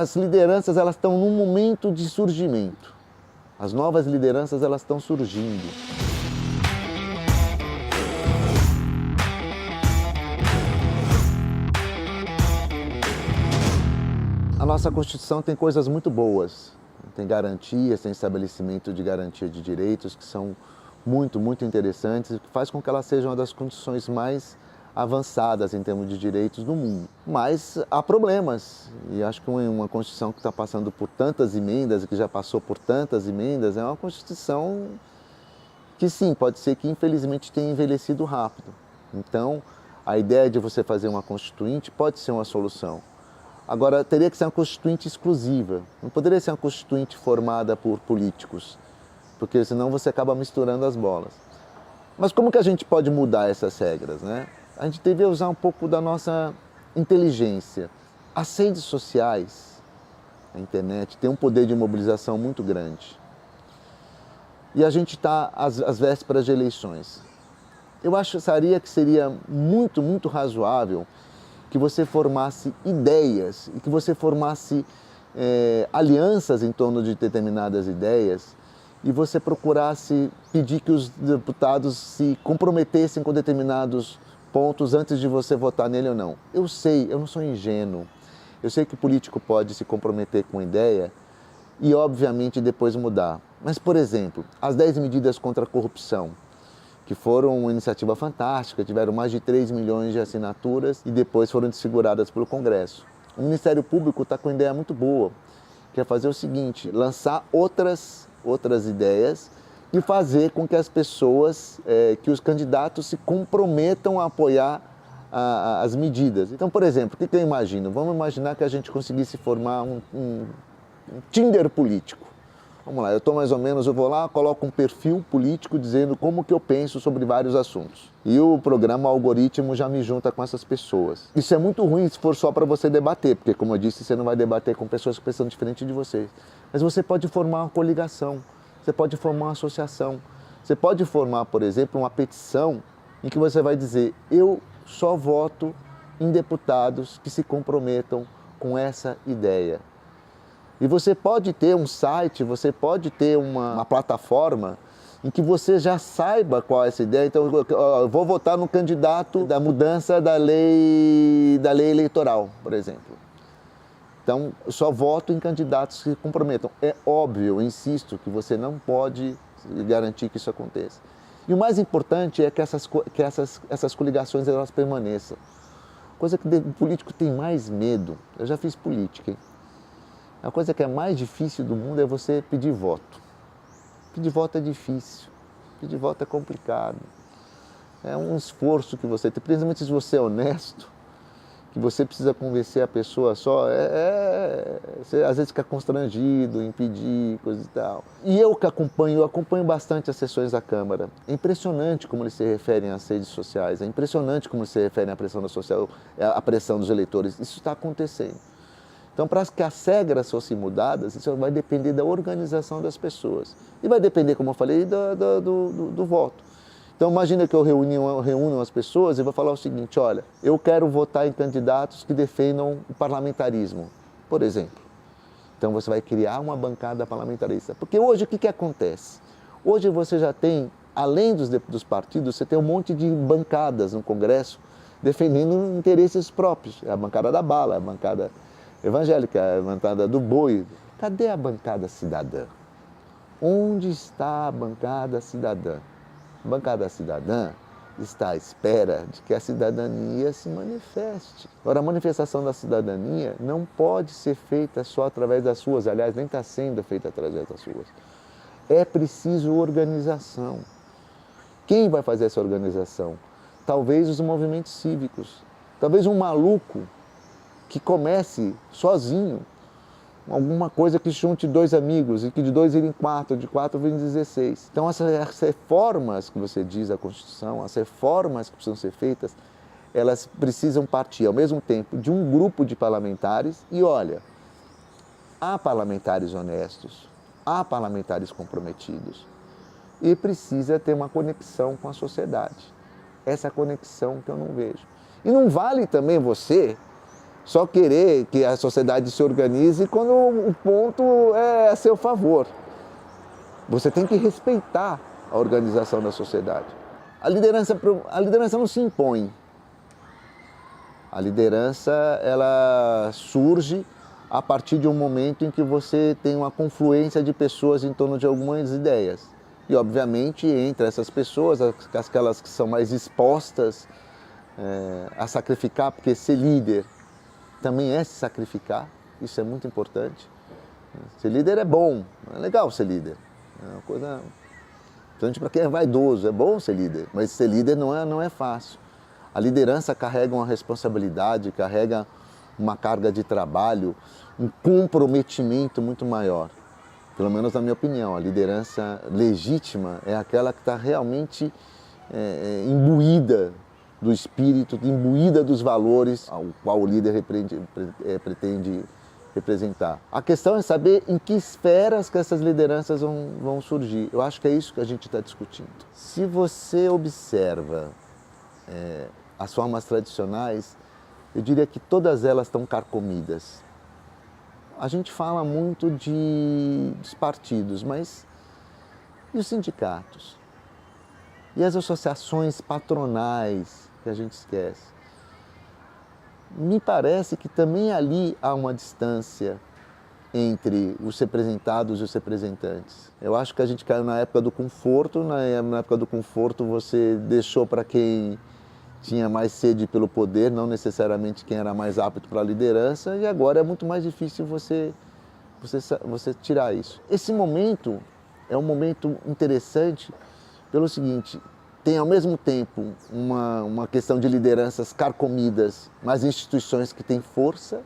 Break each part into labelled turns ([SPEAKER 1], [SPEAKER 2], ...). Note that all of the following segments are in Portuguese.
[SPEAKER 1] As lideranças elas estão num momento de surgimento. As novas lideranças elas estão surgindo. A nossa Constituição tem coisas muito boas. Tem garantias, tem estabelecimento de garantia de direitos que são muito interessantes e que faz com que ela seja uma das condições mais avançadas em termos de direitos do mundo. Mas há problemas, e acho que uma Constituição que está passando por tantas emendas, que já passou por tantas emendas, é uma Constituição que sim, pode ser que infelizmente tenha envelhecido rápido. Então, a ideia de você fazer uma Constituinte pode ser uma solução. Agora, teria que ser uma Constituinte exclusiva, não poderia ser uma Constituinte formada por políticos, porque senão você acaba misturando as bolas. Mas como que a gente pode mudar essas regras, né? A gente deve usar um pouco da nossa inteligência. As redes sociais, a internet, tem um poder de mobilização muito grande. E a gente está às vésperas de eleições. Eu acharia que seria muito razoável que você formasse ideias e que você formasse alianças em torno de determinadas ideias e você procurasse pedir que os deputados se comprometessem com determinados pontos antes de você votar nele ou não. Eu sei, eu não sou ingênuo. Eu sei que o político pode se comprometer com ideia e, obviamente, depois mudar. Mas, por exemplo, as 10 medidas contra a corrupção, que foram uma iniciativa fantástica, tiveram mais de 3 milhões de assinaturas e depois foram desfiguradas pelo Congresso. O Ministério Público está com uma ideia muito boa, que é fazer o seguinte, lançar outras ideias e fazer com que as pessoas, que os candidatos se comprometam a apoiar as medidas. Então, por exemplo, o que eu imagino? Vamos imaginar que a gente conseguisse formar um Tinder político. Vamos lá, eu vou lá, coloco um perfil político dizendo como que eu penso sobre vários assuntos. E o programa, o algoritmo já me junta com essas pessoas. Isso é muito ruim se for só para você debater, porque como eu disse, você não vai debater com pessoas que pensam diferente de você. Mas você pode formar uma coligação, você pode formar uma associação, você pode formar, por exemplo, uma petição em que você vai dizer, eu só voto em deputados que se comprometam com essa ideia. E você pode ter um site, você pode ter uma plataforma em que você já saiba qual é essa ideia. Então, eu vou votar no candidato da mudança da lei eleitoral, por exemplo. Então, eu só voto em candidatos que se comprometam. É óbvio, eu insisto, que você não pode garantir que isso aconteça. E o mais importante é que essas coligações elas permaneçam. Coisa que o político tem mais medo. Eu já fiz política, hein? A coisa que é mais difícil do mundo é você pedir voto. Pedir voto é difícil, pedir voto é complicado. É um esforço que você tem, principalmente se você é honesto, que você precisa convencer a pessoa só, você às vezes fica constrangido em pedir, coisa e tal. E eu acompanho bastante as sessões da Câmara. É impressionante como eles se referem às redes sociais, é impressionante como eles se referem à pressão social, à pressão dos eleitores. Isso está acontecendo. Então, para que as regras fossem mudadas, isso vai depender da organização das pessoas. E vai depender, como eu falei, do voto. Então, imagina que eu reúno as pessoas e vou falar o seguinte, olha, eu quero votar em candidatos que defendam o parlamentarismo, por exemplo. Então, você vai criar uma bancada parlamentarista. Porque hoje, o que acontece? Hoje você já tem, além dos partidos, você tem um monte de bancadas no Congresso defendendo interesses próprios. É a bancada da bala, a bancada evangélica, a bancada do boi. Cadê a bancada cidadã? Onde está a bancada cidadã? A bancada cidadã está à espera de que a cidadania se manifeste. Agora, a manifestação da cidadania não pode ser feita só através das ruas, aliás, nem está sendo feita através das ruas. É preciso organização. Quem vai fazer essa organização? Talvez os movimentos cívicos, talvez um maluco que comece sozinho, alguma coisa que junte 2 amigos e que de 2 virem 4, de 4 virem 16. Então essas reformas que você diz da Constituição, as reformas que precisam ser feitas, elas precisam partir ao mesmo tempo de um grupo de parlamentares e olha, há parlamentares honestos, há parlamentares comprometidos e precisa ter uma conexão com a sociedade. Essa conexão que eu não vejo. E não vale também você só querer que a sociedade se organize quando o ponto é a seu favor. Você tem que respeitar a organização da sociedade. A liderança não se impõe. A liderança, ela surge a partir de um momento em que você tem uma confluência de pessoas em torno de algumas ideias. E, obviamente, entre essas pessoas, aquelas que são mais expostas a sacrificar, porque ser líder também é se sacrificar, isso é muito importante. Ser líder é bom, é legal ser líder. É uma coisa, principalmente para quem é vaidoso, é bom ser líder, mas ser líder não é fácil. A liderança carrega uma responsabilidade, carrega uma carga de trabalho, um comprometimento muito maior. Pelo menos na minha opinião, a liderança legítima é aquela que está realmente imbuída do espírito, imbuída dos valores ao qual o líder pretende representar. A questão é saber em que esferas que essas lideranças vão surgir. Eu acho que é isso que a gente está discutindo. Se você observa as formas tradicionais, eu diria que todas elas estão carcomidas. A gente fala muito dos partidos, mas e os sindicatos? E as associações patronais, que a gente esquece? Me parece que também ali há uma distância entre os representados e os representantes. Eu acho que a gente caiu na época do conforto, na época do conforto você deixou para quem tinha mais sede pelo poder, não necessariamente quem era mais apto para a liderança, e agora é muito mais difícil você tirar isso. Esse momento é um momento interessante pelo seguinte: tem ao mesmo tempo uma questão de lideranças carcomidas, mas instituições que têm força,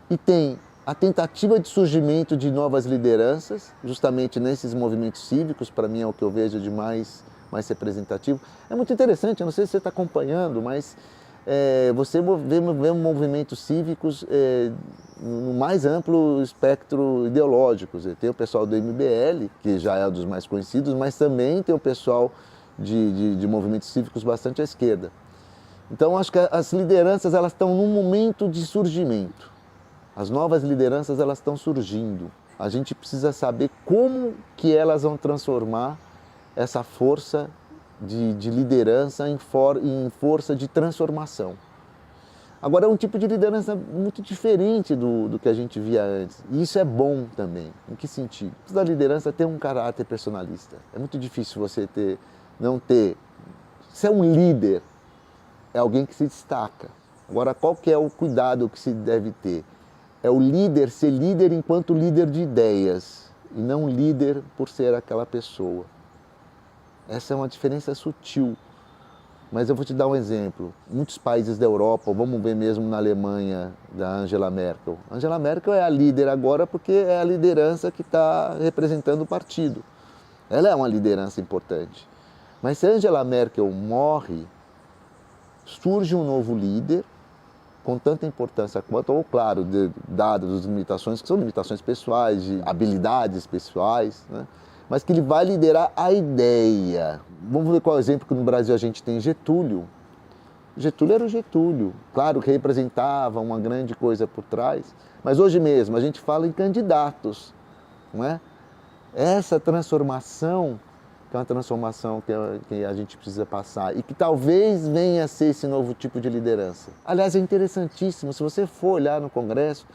[SPEAKER 1] e tem a tentativa de surgimento de novas lideranças, justamente nesses movimentos cívicos, para mim é o que eu vejo de mais representativo. É muito interessante, eu não sei se você está acompanhando, mas você vê movimentos cívicos no mais amplo espectro ideológico. Tem o pessoal do MBL, que já é um dos mais conhecidos, mas também tem o pessoal de movimentos cívicos bastante à esquerda. Então, acho que as lideranças elas estão num momento de surgimento. As novas lideranças elas estão surgindo. A gente precisa saber como que elas vão transformar essa força de liderança em força de transformação. Agora, é um tipo de liderança muito diferente do que a gente via antes. E isso é bom também. Em que sentido? A liderança tem um caráter personalista. É muito difícil você não ter. Ser um líder é alguém que se destaca. Agora, qual que é o cuidado que se deve ter? É o líder ser líder enquanto líder de ideias, e não líder por ser aquela pessoa. Essa é uma diferença sutil, mas eu vou te dar um exemplo. Muitos países da Europa, vamos ver mesmo na Alemanha, da Angela Merkel. Angela Merkel é a líder agora porque é a liderança que está representando o partido. Ela é uma liderança importante. Mas se Angela Merkel morre, surge um novo líder, com tanta importância quanto, ou claro, dadas as limitações, que são limitações pessoais, de habilidades pessoais, né? Mas que ele vai liderar a ideia. Vamos ver qual exemplo que no Brasil a gente tem. Getúlio. Getúlio era o Getúlio. Claro que representava uma grande coisa por trás, mas hoje mesmo a gente fala em candidatos, não é? Essa transformação, que é uma transformação que a gente precisa passar e que talvez venha a ser esse novo tipo de liderança. Aliás, é interessantíssimo, se você for olhar no Congresso,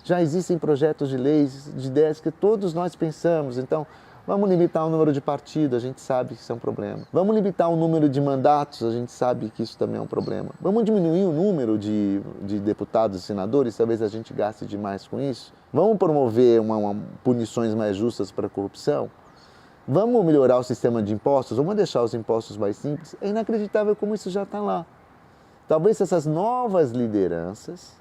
[SPEAKER 1] já existem projetos de leis, de ideias que todos nós pensamos. Então, vamos limitar o número de partidos, a gente sabe que isso é um problema. Vamos limitar o número de mandatos, a gente sabe que isso também é um problema. Vamos diminuir o número de deputados e senadores, talvez a gente gaste demais com isso. Vamos promover punições mais justas para a corrupção. Vamos melhorar o sistema de impostos, vamos deixar os impostos mais simples. É inacreditável como isso já está lá. Talvez essas novas lideranças,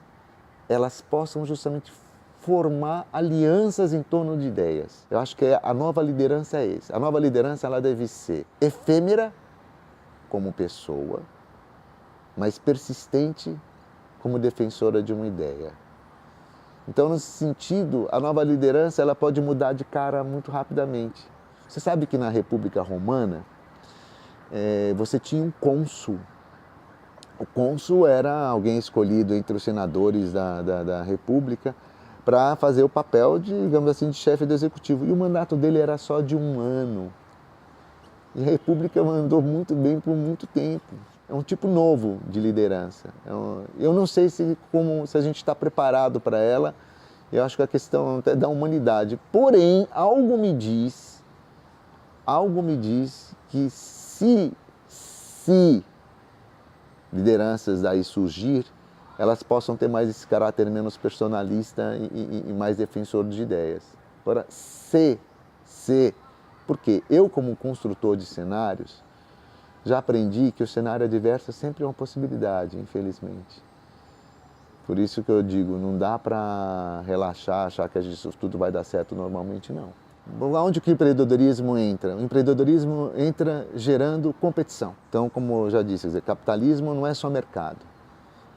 [SPEAKER 1] elas possam justamente formar alianças em torno de ideias. Eu acho que a nova liderança é isso. A nova liderança ela deve ser efêmera como pessoa, mas persistente como defensora de uma ideia. Então, nesse sentido, a nova liderança ela pode mudar de cara muito rapidamente. Você sabe que na República Romana você tinha um cônsul. O cônsul era alguém escolhido entre os senadores da República para fazer o papel de, digamos assim, de chefe do executivo. E o mandato dele era só de 1 ano. E a República mandou muito bem por muito tempo. É um tipo novo de liderança. Eu não sei se a gente está preparado para ela. Eu acho que a questão até da humanidade. Porém, algo me diz que se lideranças daí surgir, elas possam ter mais esse caráter menos personalista e mais defensor de ideias. Agora, porque eu, como construtor de cenários, já aprendi que o cenário adverso sempre é uma possibilidade, infelizmente. Por isso que eu digo, não dá para relaxar, achar que isso tudo vai dar certo normalmente, não. Onde que o empreendedorismo entra? O empreendedorismo entra gerando competição. Então, como eu já disse, capitalismo não é só mercado.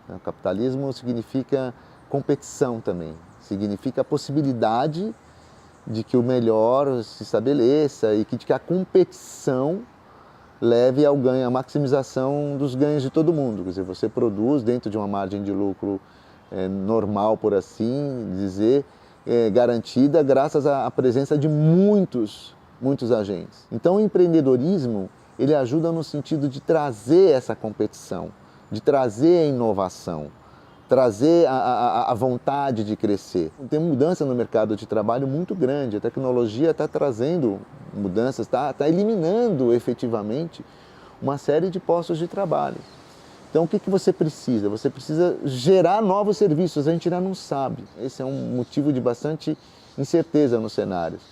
[SPEAKER 1] O capitalismo significa competição também, significa a possibilidade de que o melhor se estabeleça e que a competição leve ao ganho, à maximização dos ganhos de todo mundo. Quer dizer, você produz dentro de uma margem de lucro normal, por assim dizer, garantida graças à presença de muitos agentes. Então o empreendedorismo, ele ajuda no sentido de trazer essa competição, de trazer a inovação, trazer a vontade de crescer. Tem mudança no mercado de trabalho muito grande, a tecnologia está trazendo mudanças, está eliminando efetivamente uma série de postos de trabalho. Então o que você precisa? Você precisa gerar novos serviços, a gente ainda não sabe. Esse é um motivo de bastante incerteza nos cenários.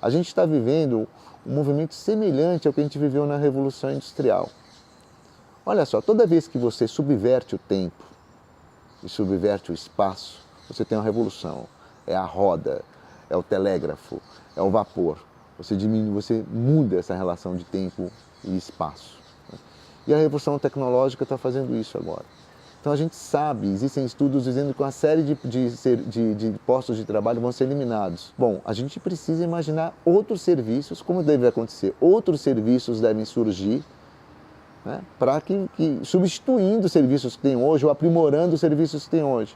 [SPEAKER 1] A gente está vivendo um movimento semelhante ao que a gente viveu na Revolução Industrial. Olha só, toda vez que você subverte o tempo e subverte o espaço, você tem uma revolução. É a roda, é o telégrafo, é o vapor. Você muda essa relação de tempo e espaço. E a revolução tecnológica está fazendo isso agora. Então a gente sabe, existem estudos dizendo que uma série de postos de trabalho vão ser eliminados. Bom, a gente precisa imaginar outros serviços, como deve acontecer. Outros serviços devem surgir, né, para que substituindo os serviços que tem hoje ou aprimorando os serviços que tem hoje.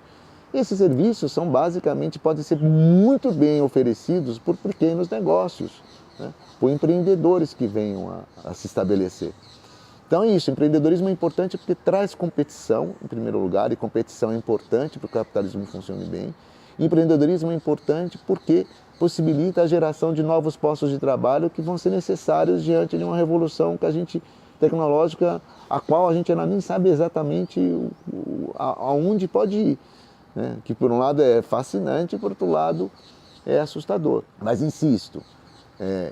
[SPEAKER 1] Esses serviços são basicamente, podem ser muito bem oferecidos por pequenos negócios, né, por empreendedores que venham a se estabelecer. Então é isso, empreendedorismo é importante porque traz competição, em primeiro lugar, e competição é importante para que o capitalismo funcione bem. Empreendedorismo é importante porque possibilita a geração de novos postos de trabalho que vão ser necessários diante de uma revolução tecnológica, a qual a gente ainda nem sabe exatamente aonde pode ir, né? Que por um lado é fascinante e por outro lado é assustador. Mas insisto,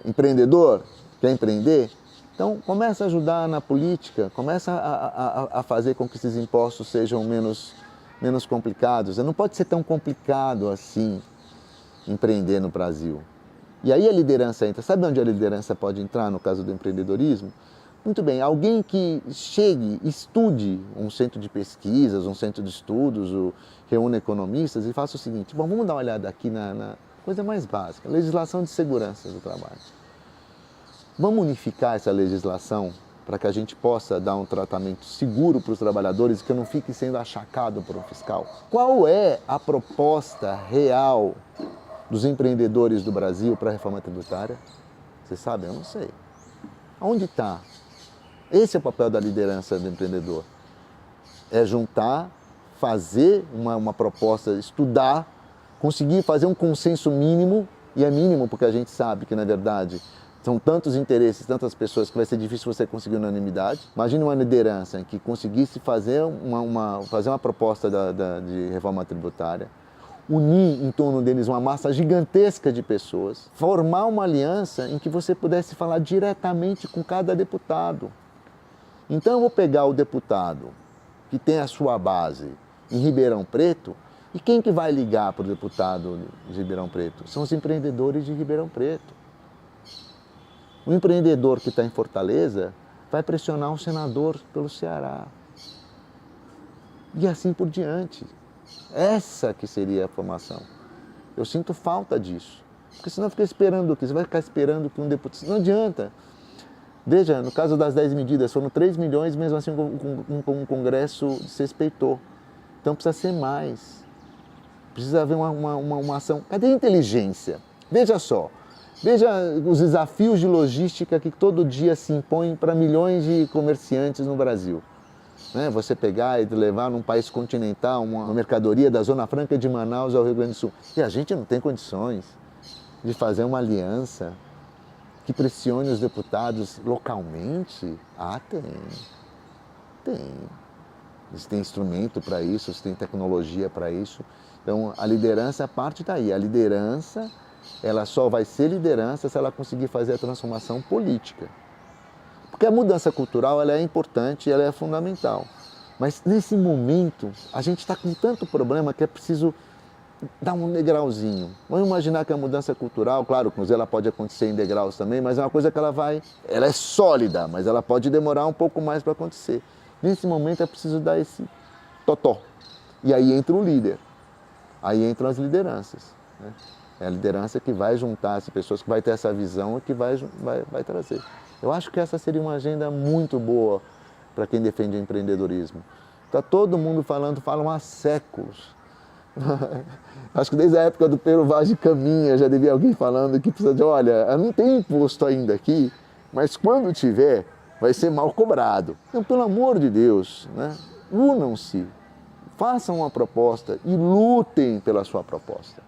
[SPEAKER 1] empreendedor, quer empreender? Então começa a ajudar na política, começa a fazer com que esses impostos sejam menos complicados. Não pode ser tão complicado assim empreender no Brasil. E aí a liderança entra. Sabe onde a liderança pode entrar no caso do empreendedorismo? Muito bem, alguém que chegue, estude um centro de pesquisas, um centro de estudos, reúna economistas e faça o seguinte: bom, vamos dar uma olhada aqui na coisa mais básica, legislação de segurança do trabalho. Vamos unificar essa legislação para que a gente possa dar um tratamento seguro para os trabalhadores e que não fique sendo achacado por um fiscal? Qual é a proposta real dos empreendedores do Brasil para a reforma tributária? Você sabe? Eu não sei. Onde está? Esse é o papel da liderança do empreendedor. É juntar, fazer uma proposta, estudar, conseguir fazer um consenso mínimo, e é mínimo porque a gente sabe que, na verdade, são tantos interesses, tantas pessoas que vai ser difícil você conseguir unanimidade. Imagine uma liderança que conseguisse fazer uma proposta de reforma tributária, unir em torno deles uma massa gigantesca de pessoas, formar uma aliança em que você pudesse falar diretamente com cada deputado. Então eu vou pegar o deputado que tem a sua base em Ribeirão Preto, e quem que vai ligar para o deputado de Ribeirão Preto? São os empreendedores de Ribeirão Preto. O empreendedor que está em Fortaleza vai pressionar o senador pelo Ceará. E assim por diante. Essa que seria a formação. Eu sinto falta disso. Porque senão fica esperando o quê? Você vai ficar esperando que um deputado... Não adianta. Veja, no caso das 10 medidas, foram 3 milhões, mesmo assim um Congresso desrespeitou. Então precisa ser mais. Precisa haver uma ação. Cadê a inteligência? Veja só, veja os desafios de logística que todo dia se impõem para milhões de comerciantes no Brasil. Você pegar e levar num país continental uma mercadoria da Zona Franca de Manaus ao Rio Grande do Sul. E a gente não tem condições de fazer uma aliança que pressione os deputados localmente? Ah, tem. Tem. Eles têm instrumento para isso, eles têm tecnologia para isso. Então, a liderança parte daí. A liderança, ela só vai ser liderança se ela conseguir fazer a transformação política. Porque a mudança cultural, ela é importante, ela é fundamental. Mas, nesse momento, a gente está com tanto problema que é preciso dar um degrauzinho. Vamos imaginar que a mudança cultural, claro, com ela pode acontecer em degraus também, mas é uma coisa que ela é sólida, mas ela pode demorar um pouco mais para acontecer. Nesse momento é preciso dar esse totó. E aí entra o líder, aí entram as lideranças. É a liderança que vai juntar as pessoas, que vai ter essa visão e que vai trazer. Eu acho que essa seria uma agenda muito boa para quem defende o empreendedorismo. Está todo mundo falam há séculos. Acho que desde a época do Pero Vaz de Caminha já devia alguém falando que precisa de, olha, não tem imposto ainda aqui, mas quando tiver, vai ser mal cobrado. Então, pelo amor de Deus, unam-se, façam uma proposta e lutem pela sua proposta.